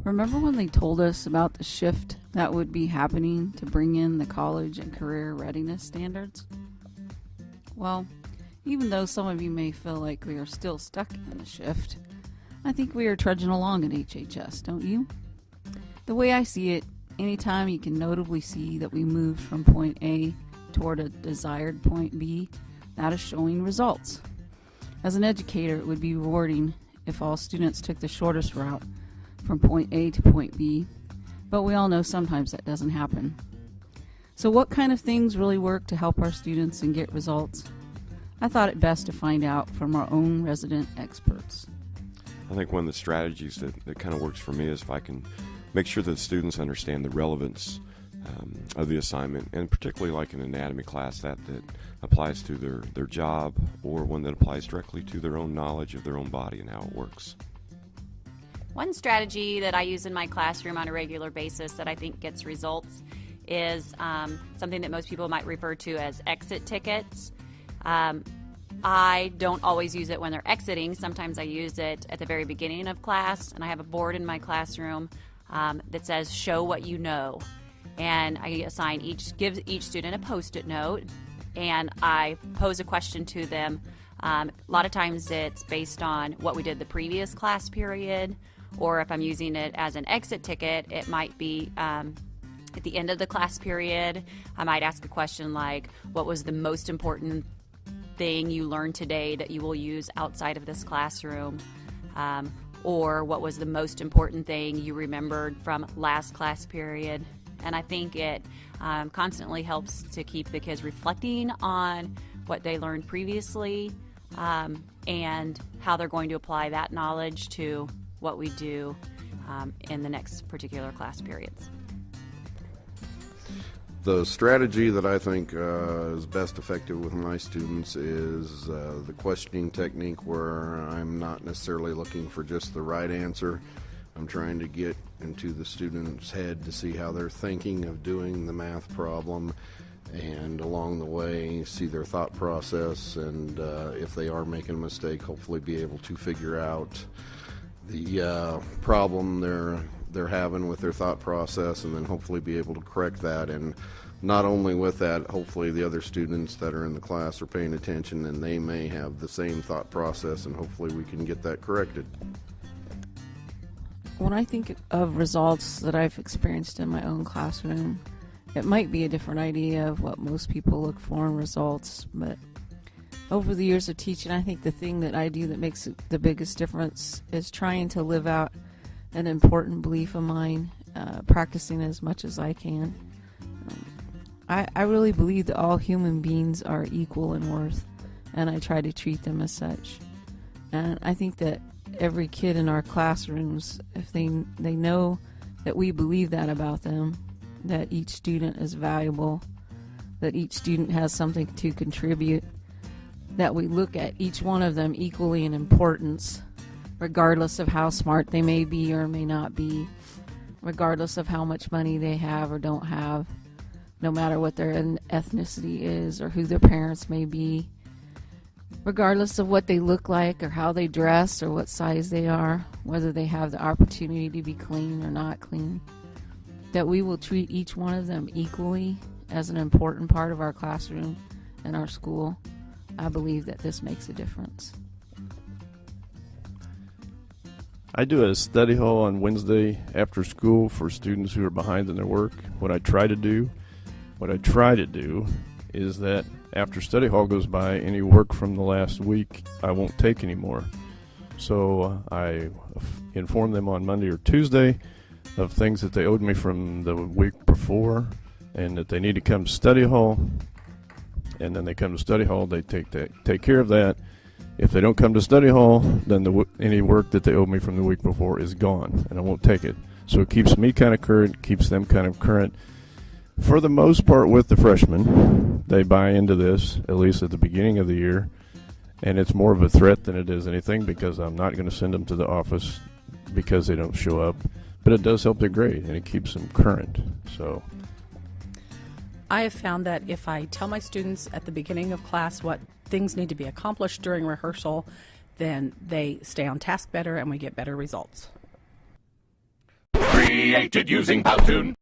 Remember when they told us about the shift that would be happening to bring in the college and career readiness standards? Well, even though some of you may feel like we are still stuck in the shift, I think we are trudging along at HHS, don't you? The way I see it, anytime you can notably see that we moved from point A toward a desired point B, that is showing results. As an educator, it would be rewarding if all students took the shortest route from point A to point B, but we all know sometimes that doesn't happen. So what kind of things really work to help our students and get results? I thought it best to find out from our own resident experts. I think one of the strategies that kind of works for me is if I can make sure that students understand the relevance of the assignment, and particularly like an anatomy class that applies to their job, or one that applies directly to their own knowledge of their own body and how it works. One strategy that I use in my classroom on a regular basis that I think gets results is something that most people might refer to as exit tickets. I don't always use it when they're exiting. Sometimes I use it at the very beginning of class, and I have a board in my classroom that says show what you know, and I give each student a post-it note, and I pose a question to them. A lot of times it's based on what we did the previous class period, or if I'm using it as an exit ticket, it might be at the end of the class period. I might ask a question like, what was the most important thing you learned today that you will use outside of this classroom? Or what was the most important thing you remembered from last class period? And I think it constantly helps to keep the kids reflecting on what they learned previously and how they're going to apply that knowledge to what we do in the next particular class periods. The strategy that I think is best effective with my students is the questioning technique, where I'm not necessarily looking for just the right answer. I'm trying to get into the student's head to see how they're thinking of doing the math problem, and along the way see their thought process, and if they are making a mistake, hopefully be able to figure out the problem they're having with their thought process, and then hopefully be able to correct that. And not only with that, hopefully the other students that are in the class are paying attention, and they may have the same thought process, and hopefully we can get that corrected. When I think of results that I've experienced in my own classroom, it might be a different idea of what most people look for in results, but over the years of teaching, I think the thing that I do that makes the biggest difference is trying to live out an important belief of mine, practicing as much as I can. I really believe that all human beings are equal in worth, and I try to treat them as such. And I think that every kid in our classrooms, if they know that we believe that about them, that each student is valuable, that each student has something to contribute, that we look at each one of them equally in importance, regardless of how smart they may be or may not be, regardless of how much money they have or don't have, no matter what their ethnicity is or who their parents may be, regardless of what they look like or how they dress or what size they are, whether they have the opportunity to be clean or not clean, that we will treat each one of them equally as an important part of our classroom and our school. I believe that this makes a difference. I do a study hall on Wednesday after school for students who are behind in their work. What I try to do is that after study hall goes by, any work from the last week I won't take anymore. So I inform them on Monday or Tuesday of things that they owed me from the week before, and that they need to come to study hall. And then they come to study hall, they take care of that. If they don't come to study hall, then any work that they owe me from the week before is gone, and I won't take it. So it keeps me kind of current, keeps them kind of current. For the most part with the freshmen, they buy into this, at least at the beginning of the year, and it's more of a threat than it is anything, because I'm not going to send them to the office because they don't show up. But it does help their grade, and it keeps them current. So I have found that if I tell my students at the beginning of class what things need to be accomplished during rehearsal, then they stay on task better and we get better results. created using Powtoon.